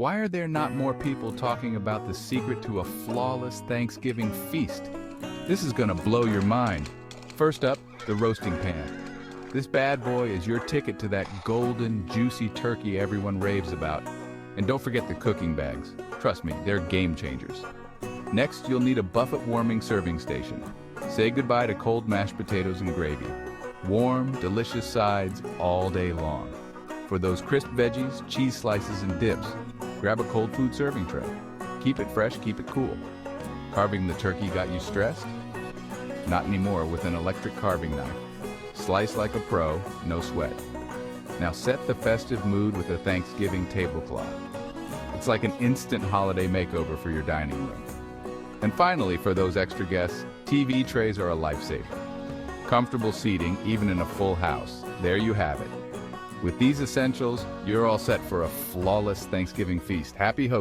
Why are there not more people talking about the secret to a flawless Thanksgiving feast? This is gonna blow your mind. First up, the roasting pan. This bad boy is your ticket to that golden, juicy turkey everyone raves about. And don't forget the cooking bags. Trust me, they're game changers. Next, you'll need a buffet warming serving station. Say goodbye to cold mashed potatoes and gravy. Warm, delicious sides all day long. For those crisp veggies, cheese slices, and dips, grab a cold food serving tray. Keep it fresh, keep it cool. Carving the turkey got you stressed? Not anymore with an electric carving knife. Slice like a pro, no sweat. Now set the festive mood with a Thanksgiving tablecloth. It's like an instant holiday makeover for your dining room. And finally, for those extra guests, TV trays are a lifesaver. Comfortable seating, even in a full house. There you have it. With these essentials, you're all set for a flawless Thanksgiving feast. Happy hosting.